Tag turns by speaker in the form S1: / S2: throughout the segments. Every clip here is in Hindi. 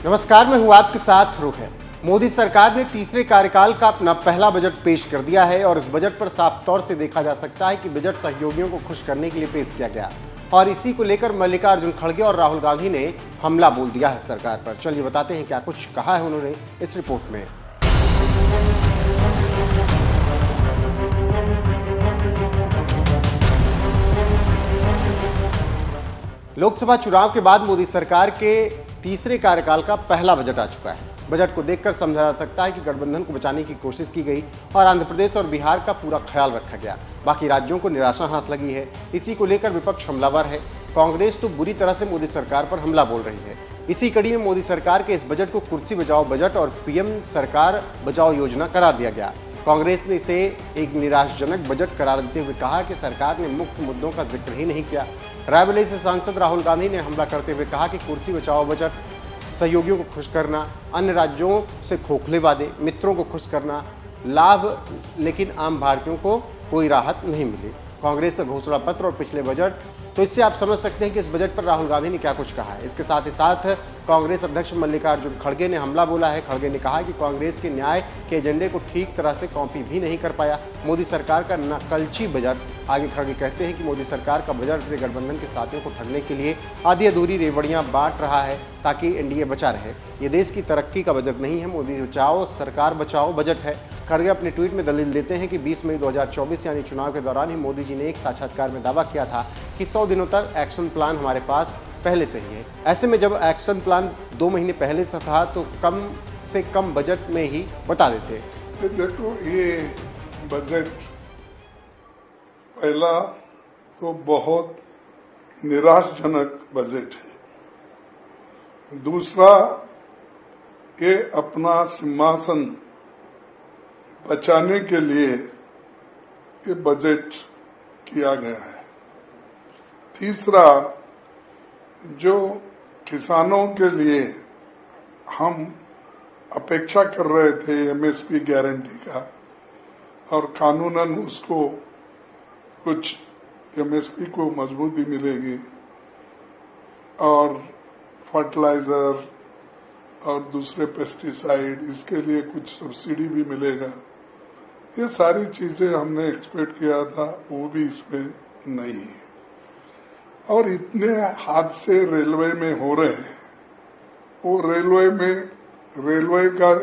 S1: नमस्कार, मैं हूं आपके साथ रोहित। मोदी सरकार ने तीसरे कार्यकाल का अपना पहला बजट पेश कर दिया है और इस बजट पर साफ तौर से देखा जा सकता है कि बजट सहयोगियों को खुश करने के लिए पेश किया गया और इसी को लेकर मल्लिकार्जुन खड़गे और राहुल गांधी ने हमला बोल दिया है सरकार पर। चलिए बताते हैं क्या कुछ कहा है उन्होंने इस रिपोर्ट में। लोकसभा चुनाव के बाद मोदी सरकार के तीसरे कार्यकाल का पहला बजट आ चुका है। बजट को देखकर समझा जा सकता है कि गठबंधन को बचाने की कोशिश की गई और आंध्र प्रदेश और बिहार का पूरा ख्याल रखा गया। बाकी राज्यों को निराशा हाथ लगी है। इसी को लेकर विपक्ष हमलावर है। कांग्रेस तो बुरी तरह से मोदी सरकार पर हमला बोल रही है। इसी कड़ी में मोदी सरकार के इस बजट को कुर्सी बचाओ बजट और पीएम सरकार बचाओ योजना करार दिया गया। कांग्रेस ने इसे एक निराशाजनक बजट करार देते हुए कहा कि सरकार ने मुख्य मुद्दों का जिक्र ही नहीं किया। रायबरेली से सांसद राहुल गांधी ने हमला करते हुए कहा कि कुर्सी बचाओ बजट, सहयोगियों को खुश करना, अन्य राज्यों से खोखले वादे, मित्रों को खुश करना, लाभ, लेकिन आम भारतीयों को कोई राहत नहीं मिली। कांग्रेस का घोषणा पत्र और पिछले बजट, तो इससे आप समझ सकते हैं कि इस बजट पर राहुल गांधी ने क्या कुछ कहा है। इसके साथ ही साथ कांग्रेस अध्यक्ष मल्लिकार्जुन खड़गे ने हमला बोला है। खड़गे ने कहा कि कांग्रेस के न्याय के एजेंडे को ठीक तरह से कॉपी भी नहीं कर पाया मोदी सरकार का नकलची बजट। आगे खड़गे कहते हैं कि मोदी सरकार का बजट अपने गठबंधन के साथियों को ठगने के लिए आधी अधूरी रेवड़ियां बांट रहा है ताकि एनडीए बचा रहे। ये देश की तरक्की का बजट नहीं है, मोदी बचाओ सरकार बचाओ बजट है। खड़गे अपने ट्वीट में दलील देते हैं कि 20 मई 2024 यानी चुनाव के दौरान ही मोदी जी ने एक साक्षात्कार में दावा किया था कि 100 दिनों तक एक्शन प्लान हमारे पास पहले से ही है। ऐसे में जब एक्शन प्लान 2 महीने पहले से था तो कम से कम बजट में ही बता देते।
S2: देखो, ये बजट पहला तो बहुत निराशाजनक बजट है। दूसरा, ये अपना सिंहासन बचाने के लिए ये बजट किया गया है। तीसरा, जो किसानों के लिए हम अपेक्षा कर रहे थे एमएसपी गारंटी का, और कानूनन उसको कुछ एमएसपी को मजबूती मिलेगी और फर्टिलाइजर और दूसरे पेस्टिसाइड, इसके लिए कुछ सब्सिडी भी मिलेगा। ये सारी चीजें हमने एक्सपेक्ट किया था, वो भी इसमें नहीं है। और इतने हादसे रेलवे में हो रहे हैं, वो रेलवे का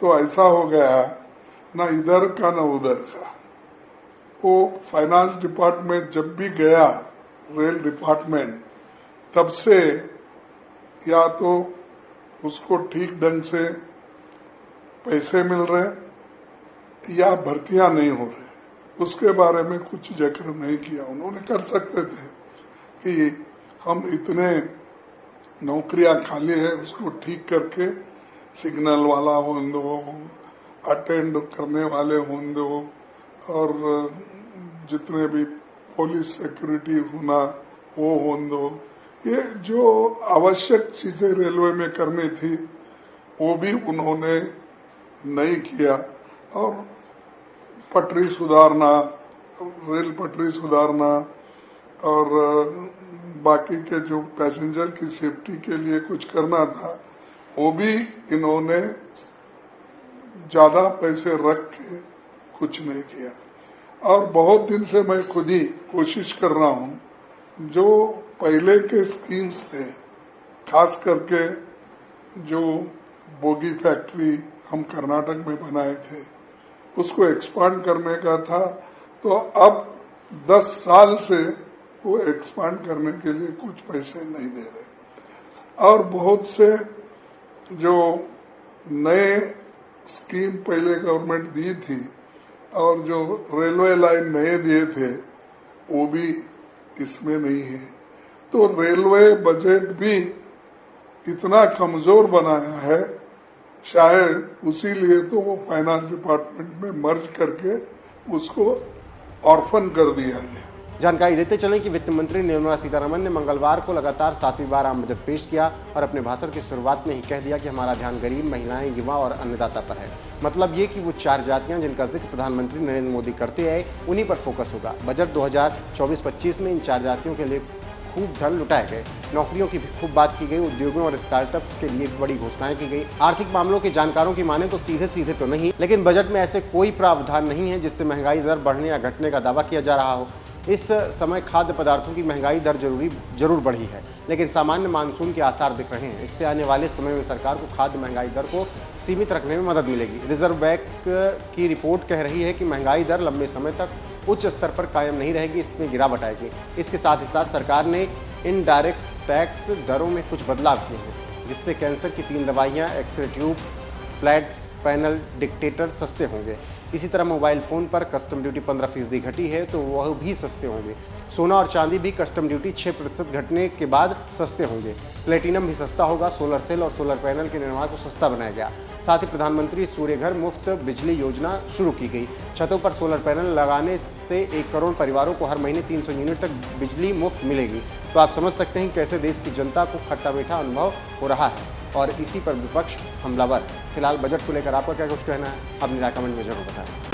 S2: तो ऐसा हो गया ना इधर का ना उधर का। वो फाइनेंस डिपार्टमेंट जब भी गया, रेल डिपार्टमेंट, तब से या तो उसको ठीक ढंग से पैसे मिल रहे या भर्तियां नहीं हो रही, उसके बारे में कुछ जिक्र नहीं किया। उन्होंने कर सकते थे कि हम इतने नौकरियां खाली है, उसको ठीक करके सिग्नल वाला हों दो, अटेंड करने वाले हों दो, और जितने भी पुलिस सिक्योरिटी होना वो हों दो। ये जो आवश्यक चीजें रेलवे में करनी थी वो भी उन्होंने नहीं किया। और पटरी सुधारना, रेल पटरी सुधारना और बाकी के जो पैसेंजर की सेफ्टी के लिए कुछ करना था, वो भी इन्होंने ज्यादा पैसे रख के कुछ नहीं किया। और बहुत दिन से मैं खुद ही कोशिश कर रहा हूँ, जो पहले के स्कीम्स थे, खास करके जो बोगी फैक्ट्री हम कर्नाटक में बनाए थे, उसको एक्सपांड करने का था, तो अब 10 साल से वो एक्सपांड करने के लिए कुछ पैसे नहीं दे रहे। और बहुत से जो नए स्कीम पहले गवर्नमेंट दी थी और जो रेलवे लाइन नए दिए थे, वो भी इसमें नहीं है। तो रेलवे बजट भी इतना कमजोर बनाया है, शायद उसी लिए तो वो फाइनेंस डिपार्टमेंट में मर्ज करके उसको ऑर्फन कर दिया गया।
S1: जानकारी देते चलें कि वित्त मंत्री निर्मला सीतारमण ने मंगलवार को लगातार 7वीं बार आम बजट पेश किया और अपने भाषण की शुरुआत में ही कह दिया कि हमारा ध्यान गरीब, महिलाएं, युवा और अन्नदाता पर है। मतलब ये कि वो 4 जातियां जिनका जिक्र प्रधानमंत्री नरेंद्र मोदी करते आए, उन्हीं पर फोकस होगा। बजट 2024-25 में इन 4 जातियों के लिए खूब धन लुटाए गए। नौकरियों की भी खूब बात की गई, उद्योगों और स्टार्टअप्स के लिए बड़ी घोषणाएं की गई। आर्थिक मामलों के जानकारों की माने तो सीधे सीधे तो नहीं, लेकिन बजट में ऐसे कोई प्रावधान नहीं है जिससे महंगाई दर बढ़ने या घटने का दावा किया जा रहा हो। इस समय खाद्य पदार्थों की महंगाई दर जरूर बढ़ी है, लेकिन सामान्य मानसून के आसार दिख रहे हैं। इससे आने वाले समय में सरकार को खाद्य महंगाई दर को सीमित रखने में मदद मिलेगी। रिजर्व बैंक की रिपोर्ट कह रही है कि महंगाई दर लंबे समय तक उच्च स्तर पर कायम नहीं रहेगी, इसमें गिरावट आएगी। इसके साथ ही साथ सरकार ने इनडायरेक्ट टैक्स दरों में कुछ बदलाव किए हैं, जिससे कैंसर की 3 दवाइयाँ, x ray tube, flat panel dictator सस्ते होंगे। इसी तरह मोबाइल फ़ोन पर कस्टम ड्यूटी 15% घटी है तो वह भी सस्ते होंगे। सोना और चांदी भी कस्टम ड्यूटी 6% घटने के बाद सस्ते होंगे। प्लेटिनम भी सस्ता होगा। सोलर सेल और सोलर पैनल के निर्माण को सस्ता बनाया गया। साथ ही प्रधानमंत्री सूर्य घर मुफ्त बिजली योजना शुरू की गई। छतों पर सोलर पैनल लगाने से 1 करोड़ परिवारों को हर महीने 300 यूनिट तक बिजली मुफ्त मिलेगी। तो आप समझ सकते हैं कैसे देश की जनता को खट्टा मीठा अनुभव हो रहा है, और इसी पर विपक्ष हमलावर। फिलहाल बजट को लेकर आपका क्या कुछ कहना है, अपनी राय कमेंट में जरूर बताएं।